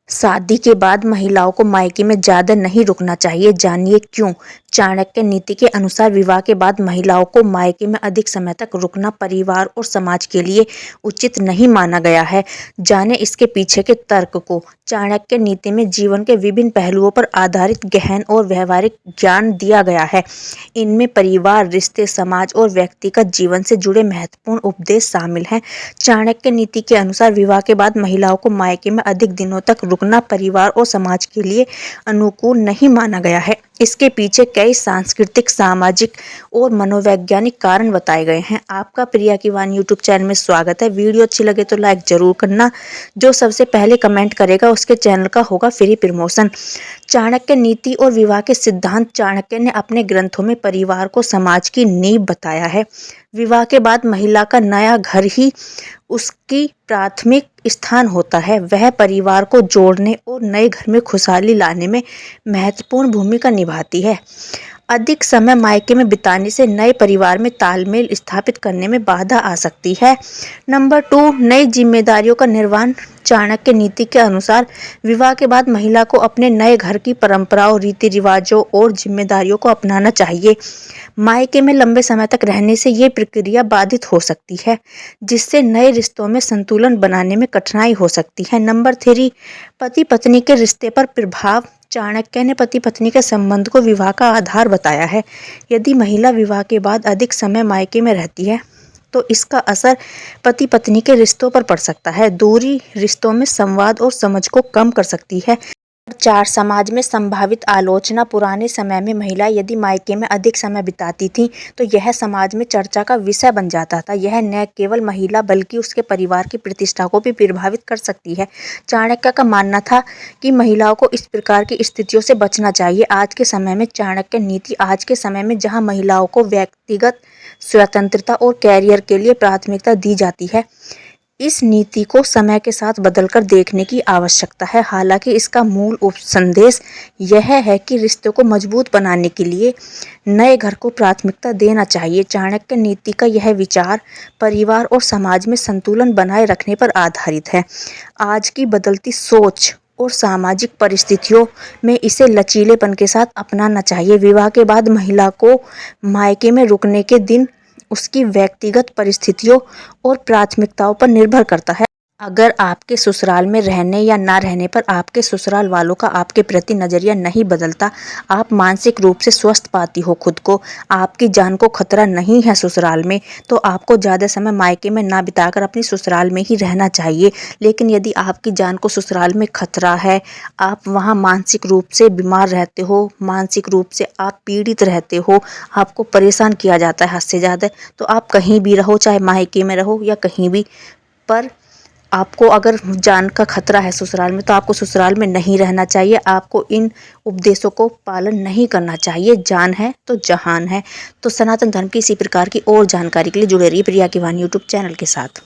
शादी के बाद महिलाओं को मायके में ज्यादा नहीं रुकना चाहिए, जानिए क्यों। चाणक्य नीति के अनुसार विवाह के बाद महिलाओं को मायके में अधिक समय तक रुकना परिवार और समाज के लिए उचित नहीं माना गया है। जाने इसके पीछे के तर्क को। चाणक्य नीति में जीवन के विभिन्न पहलुओं पर आधारित गहन और व्यवहारिक ज्ञान दिया गया है। इनमें परिवार, रिश्ते, समाज और व्यक्तिगत जीवन से जुड़े महत्वपूर्ण उपदेश शामिल हैं। चाणक्य नीति के अनुसार विवाह के बाद महिलाओं को मायके में अधिक दिनों तक रुकना परिवार और समाज के लिए अनुकूल नहीं माना गया है। इसके पीछे कई सांस्कृतिक, सामाजिक और मनोवैज्ञानिक कारण बताए गए हैं। आपका प्रिया की वाणी यूट्यूब चैनल में स्वागत है। वीडियो अच्छी लगे तो लाइक जरूर करना। जो सबसे पहले कमेंट करेगा उसके चैनल का होगा फ्री प्रमोशन। चाणक्य नीति और विवाह के सिद्धांत। चाणक्य ने अपने ग्रंथों में परिवार को समाज की नींव बताया है। विवाह के बाद महिला का नया घर ही उसकी प्राथमिक स्थान होता है। वह परिवार को जोड़ने और नए घर में खुशहाली लाने में महत्वपूर्ण भूमिका निभाती है। अधिक समय मायके में बिताने से नए परिवार में तालमेल स्थापित करने में बाधा आ सकती है। नंबर 2, नई जिम्मेदारियों का निर्वहन। चाणक्य नीति के अनुसार विवाह के बाद महिला को अपने नए घर की परंपराओं, रीति रिवाजों और जिम्मेदारियों को अपनाना चाहिए। मायके में लंबे समय तक रहने से ये प्रक्रिया बाधित हो सकती है, जिससे नए रिश्तों में संतुलन बनाने में कठिनाई हो सकती है। नंबर 3, पति पत्नी के रिश्ते पर प्रभाव। चाणक्य ने पति पत्नी के संबंध को विवाह का आधार बताया है। यदि महिला विवाह के बाद अधिक समय मायके में रहती है तो इसका असर पति पत्नी के रिश्तों पर पड़ सकता है। दूरी रिश्तों में संवाद और समझ को कम कर सकती है। 4, समाज में संभावित आलोचना। पुराने समय में महिला यदि मायके में अधिक समय बिताती थी तो यह समाज में चर्चा का विषय बन जाता था। यह न केवल महिला बल्कि उसके परिवार की प्रतिष्ठा को भी प्रभावित कर सकती है। चाणक्य का मानना था कि महिलाओं को इस प्रकार की स्थितियों से बचना चाहिए। आज के समय में चाणक्य नीति। आज के समय में जहाँ महिलाओं को व्यक्तिगत स्वतंत्रता और कैरियर के लिए प्राथमिकता दी जाती है, इस नीति को समय के साथ बदलकर देखने की आवश्यकता है। हालांकि इसका मूल उपसंदेश यह है कि रिश्ते को मजबूत बनाने के लिए नए घर को प्राथमिकता देना चाहिए। चाणक्य नीति का यह विचार परिवार और समाज में संतुलन बनाए रखने पर आधारित है। आज की बदलती सोच और सामाजिक परिस्थितियों में इसे लचीलेपन के साथ अपनाना चाहिए। विवाह के बाद महिला को मायके में रुकने के दिन उसकी व्यक्तिगत परिस्थितियों और प्राथमिकताओं पर निर्भर करता है। अगर आपके ससुराल में रहने या ना रहने पर आपके ससुराल वालों का आपके प्रति नजरिया नहीं बदलता, आप मानसिक रूप से स्वस्थ पाती हो खुद को, आपकी जान को खतरा नहीं है ससुराल में, तो आपको ज़्यादा समय मायके में ना बिताकर अपनी ससुराल में ही रहना चाहिए। लेकिन यदि आपकी जान को ससुराल में खतरा है, आप वहाँ मानसिक रूप से बीमार रहते हो, मानसिक रूप से आप पीड़ित रहते हो, आपको परेशान किया जाता है हद से ज़्यादा, तो आप कहीं भी रहो, चाहे मायके में रहो या कहीं भी, पर आपको अगर जान का खतरा है ससुराल में तो आपको ससुराल में नहीं रहना चाहिए। आपको इन उपदेशों को पालन नहीं करना चाहिए। जान है तो जहान है। तो सनातन धर्म की इसी प्रकार की और जानकारी के लिए जुड़े रहिए प्रिया की वाणी यूट्यूब चैनल के साथ।